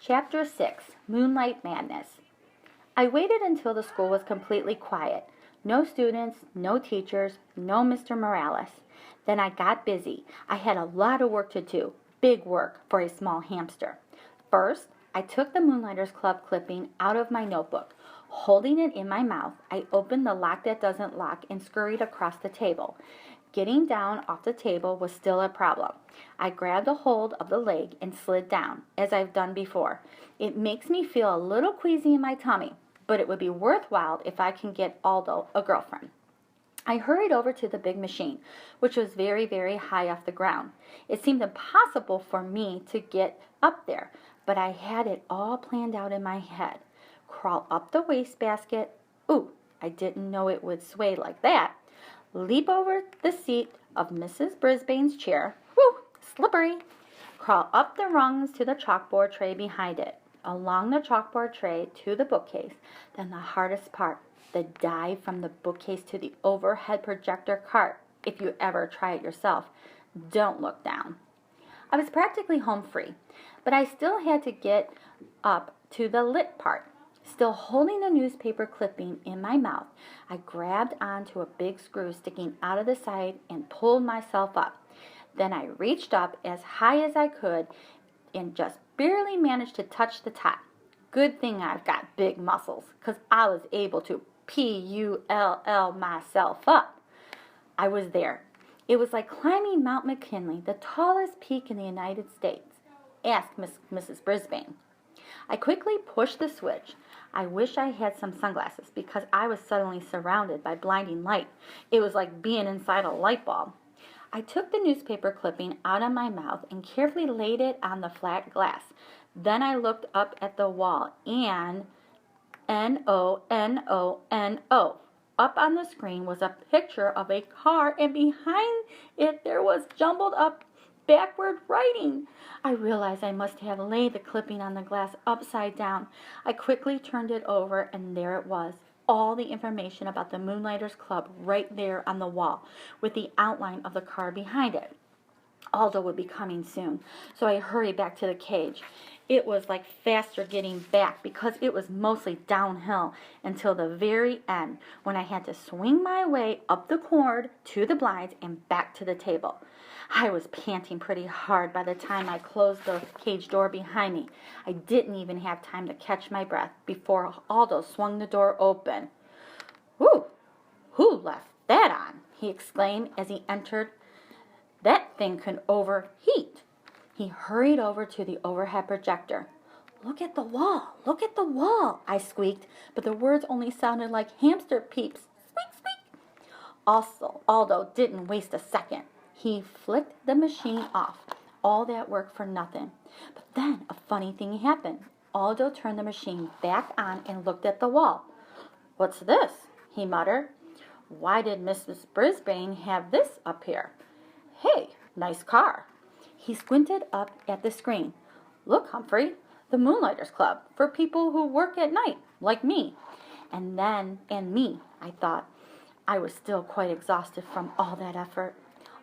Chapter 6, Moonlight Madness. I waited until the school was completely quiet. No students, no teachers, no Mr. Morales. Then I got busy. I had a lot of work to do. Big work for a small hamster. First, I took the Moonlighters Club clipping out of my notebook. Holding it in my mouth, I opened the lock that doesn't lock and scurried across the table. Getting down off the table was still a problem. I grabbed a hold of the leg and slid down, as I've done before. It makes me feel a little queasy in my tummy, but it would be worthwhile if I can get Aldo a girlfriend. I hurried over to the big machine, which was very, very high off the ground. It seemed impossible for me to get up there, but I had it all planned out in my head. Crawl up the wastebasket. Ooh, I didn't know it would sway like that. Leap over the seat of Mrs. Brisbane's chair. Woo, slippery. Crawl up the rungs to the chalkboard tray behind it. Along the chalkboard tray to the bookcase. Then the hardest part, the dive from the bookcase to the overhead projector cart. If you ever try it yourself, don't look down. I was practically home free, but I still had to get up to the lit part. Still holding the newspaper clipping in my mouth, I grabbed onto a big screw sticking out of the side and pulled myself up. Then I reached up as high as I could and just barely managed to touch the top. Good thing I've got big muscles, because I was able to pull myself up. I was there. It was like climbing Mount McKinley, the tallest peak in the United States. Ask Mrs. Brisbane. I quickly pushed the switch. I wish I had some sunglasses because I was suddenly surrounded by blinding light. It was like being inside a light bulb. I took the newspaper clipping out of my mouth and carefully laid it on the flat glass. Then I looked up at the wall and N-O-N-O-N-O. Up on the screen was a picture of a car, and behind it there was jumbled up backward writing. I realized I must have laid the clipping on the glass upside down. I quickly turned it over, and there it was. All the information about the Moonlighters Club right there on the wall, with the outline of the car behind it. Aldo would be coming soon, so I hurried back to the cage. It was like faster getting back because it was mostly downhill until the very end when I had to swing my way up the cord to the blinds and back to the table. I was panting pretty hard by the time I closed the cage door behind me. I didn't even have time to catch my breath before Aldo swung the door open. "Whew! Who left that on?" he exclaimed as he entered. "That thing can overheat." He hurried over to the overhead projector. "Look at the wall! Look at the wall!" I squeaked, but the words only sounded like hamster peeps. Squeak, squeak. Also, Aldo didn't waste a second. He flicked the machine off. All that work for nothing. But then a funny thing happened. Aldo turned the machine back on and looked at the wall. "What's this?" he muttered. "Why did Mrs. Brisbane have this up here? Hey, nice car." He squinted up at the screen. "Look, Humphrey, the Moonlighters Club, for people who work at night, like me." And me, I thought. I was still quite exhausted from all that effort.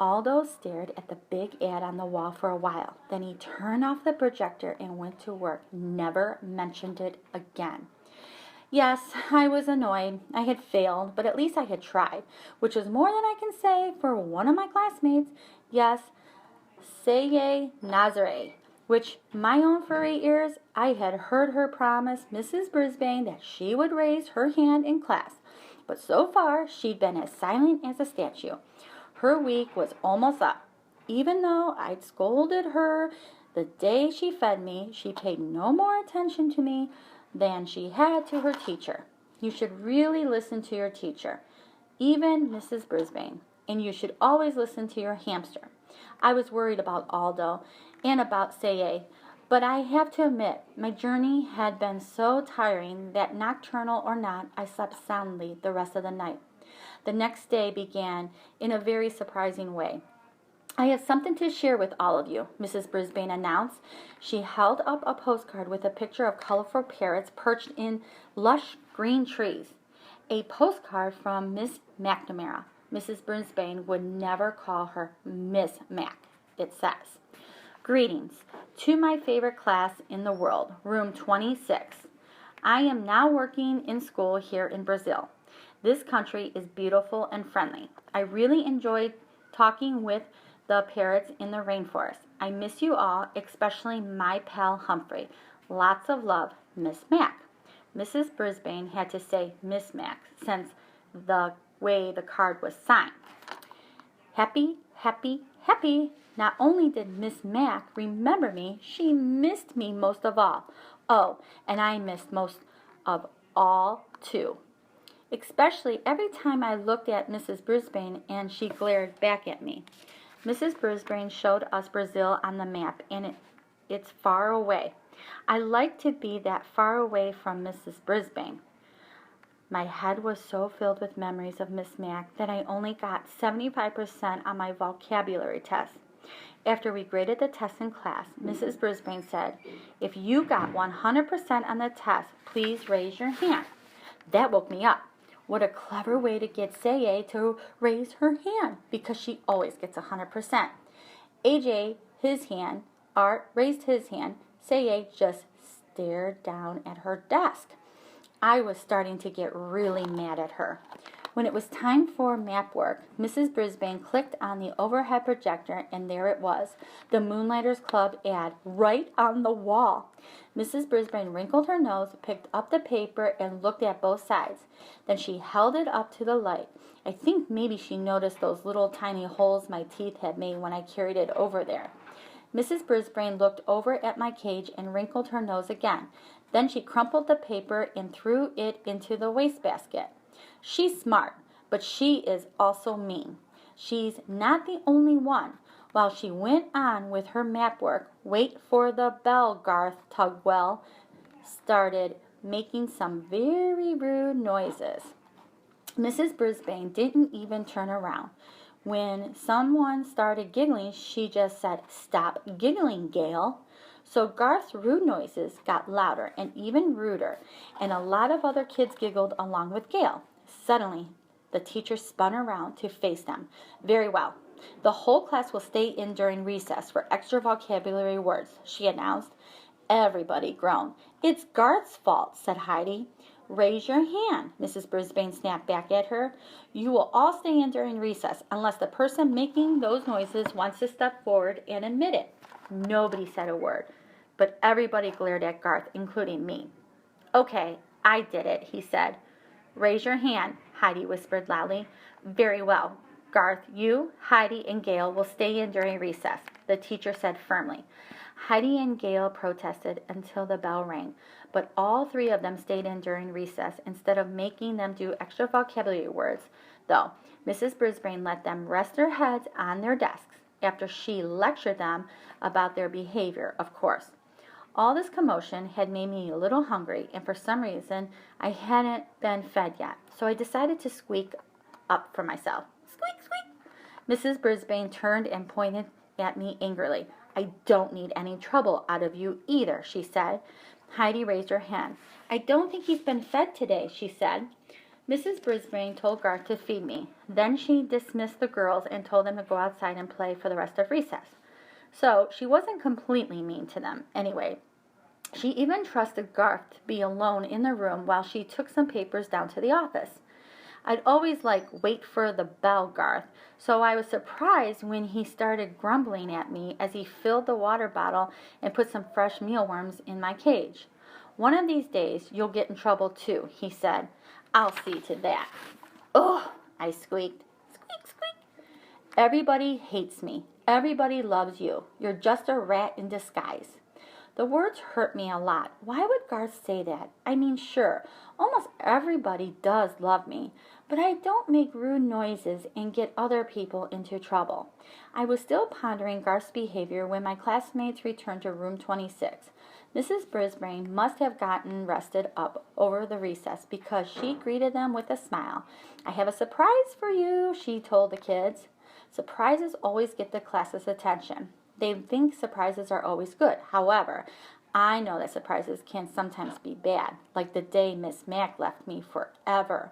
Aldo stared at the big ad on the wall for a while. Then he turned off the projector and went to work, never mentioned it again. Yes, I was annoyed. I had failed, but at least I had tried, which was more than I can say for one of my classmates. Yes, Saye Nazare, which my own furry ears, I had heard her promise Mrs. Brisbane that she would raise her hand in class. But so far, she'd been as silent as a statue. Her week was almost up. Even though I'd scolded her the day she fed me, she paid no more attention to me than she had to her teacher. You should really listen to your teacher, even Mrs. Brisbane, and you should always listen to your hamster. I was worried about Aldo and about Saye, but I have to admit, my journey had been so tiring that nocturnal or not, I slept soundly the rest of the night. The next day began in a very surprising way. "I have something to share with all of you," Mrs. Brisbane announced. She held up a postcard with a picture of colorful parrots perched in lush green trees. A postcard from Miss McNamara. Mrs. Brisbane would never call her Miss Mac, it says. Greetings to my favorite class in the world, room 26. I am now working in school here in Brazil. This country is beautiful and friendly. I really enjoyed talking with the parrots in the rainforest. I miss you all, especially my pal Humphrey. Lots of love, Miss Mac. Mrs. Brisbane had to say Miss Mac since the way the card was signed. Happy, happy, happy. Not only did Miss Mac remember me, she missed me most of all. Oh, and I missed most of all, too. Especially every time I looked at Mrs. Brisbane and she glared back at me. Mrs. Brisbane showed us Brazil on the map, and it's far away. I like to be that far away from Mrs. Brisbane. My head was so filled with memories of Miss Mac that I only got 75% on my vocabulary test. After we graded the test in class, Mrs. Brisbane said, "If you got 100% on the test, please raise your hand." That woke me up. What a clever way to get Saye to raise her hand, because she always gets 100%. AJ, Art raised his hand. Saye just stared down at her desk. I was starting to get really mad at her. When it was time for map work, Mrs. Brisbane clicked on the overhead projector, and there it was, the Moonlighters Club ad, right on the wall. Mrs. Brisbane wrinkled her nose, picked up the paper, and looked at both sides. Then she held it up to the light. I think maybe she noticed those little tiny holes my teeth had made when I carried it over there. Mrs. Brisbane looked over at my cage and wrinkled her nose again. Then she crumpled the paper and threw it into the wastebasket. She's smart, but she is also mean. She's not the only one. While she went on with her map work, wait for the bell, Garth Tugwell started making some very rude noises. Mrs. Brisbane didn't even turn around. When someone started giggling, she just said, "Stop giggling, Gail." So Garth's rude noises got louder and even ruder, and a lot of other kids giggled along with Gail. Suddenly, the teacher spun around to face them. "Very well. The whole class will stay in during recess for extra vocabulary words," she announced. Everybody groaned. "It's Garth's fault," said Heidi. "Raise your hand," Mrs. Brisbane snapped back at her. "You will all stay in during recess unless the person making those noises wants to step forward and admit it." Nobody said a word, but everybody glared at Garth, including me. "Okay, I did it," he said. "Raise your hand," Heidi whispered loudly. "Very well. Garth, you, Heidi, and Gail will stay in during recess," the teacher said firmly. Heidi and Gail protested until the bell rang, but all three of them stayed in during recess instead of making them do extra vocabulary words, though Mrs. Brisbane let them rest their heads on their desks after she lectured them about their behavior, of course. All this commotion had made me a little hungry, and for some reason I hadn't been fed yet, so I decided to squeak up for myself. Squeak, squeak! Mrs. Brisbane turned and pointed at me angrily. "I don't need any trouble out of you either," she said. Heidi raised her hand. "I don't think he's been fed today," she said. Mrs. Brisbane told Garth to feed me. Then she dismissed the girls and told them to go outside and play for the rest of recess. So she wasn't completely mean to them, anyway. She even trusted Garth to be alone in the room while she took some papers down to the office. I'd always wait for the bell, Garth, so I was surprised when he started grumbling at me as he filled the water bottle and put some fresh mealworms in my cage. "One of these days you'll get in trouble too," he said. "I'll see to that." "Ugh," I squeaked. Squeak, squeak. "Everybody hates me. Everybody loves you. You're just a rat in disguise." The words hurt me a lot. Why would Garth say that? I mean, sure, almost everybody does love me, but I don't make rude noises and get other people into trouble. I was still pondering Garth's behavior when my classmates returned to room 26. Mrs. Brisbane must have gotten rested up over the recess because she greeted them with a smile. "I have a surprise for you," she told the kids. Surprises always get the class's attention. They think surprises are always good. However, I know that surprises can sometimes be bad, like the day Miss Mac left me forever.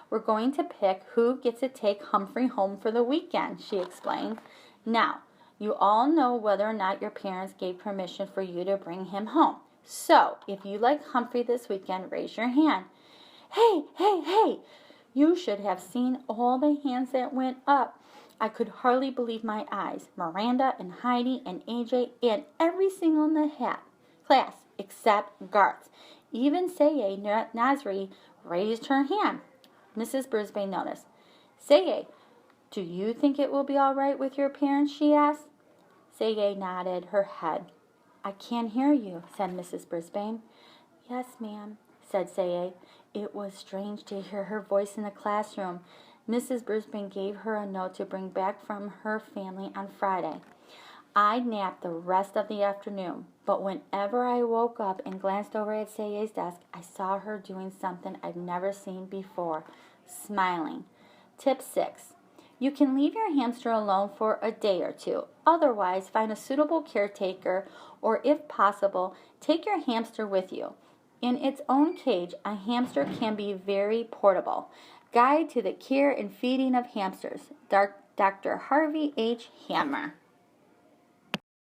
"We're going to pick who gets to take Humphrey home for the weekend," she explained. "Now, You all know whether or not your parents gave permission for you to bring him home. So, if you like Humphrey this weekend, raise your hand. Hey, hey, hey! You should have seen all the hands that went up. I could hardly believe my eyes. Miranda and Heidi and AJ and every single in the class except Garth. Even Saye Nasri raised her hand. Mrs. Brisbane noticed. Saye, do you think it will be all right with your parents, she asked. Saye nodded her head. I can't hear you, said Mrs. Brisbane. Yes, ma'am, said Saye. It was strange to hear her voice in the classroom. Mrs. Brisbane gave her a note to bring back from her family on Friday. I napped the rest of the afternoon, but whenever I woke up and glanced over at Saye's desk, I saw her doing something I've never seen before, smiling. Tip 6. You can leave your hamster alone for a day or two. Otherwise, find a suitable caretaker or, if possible, take your hamster with you. In its own cage, a hamster can be very portable. Guide to the Care and Feeding of Hamsters, Dr. Harvey H. Hammer.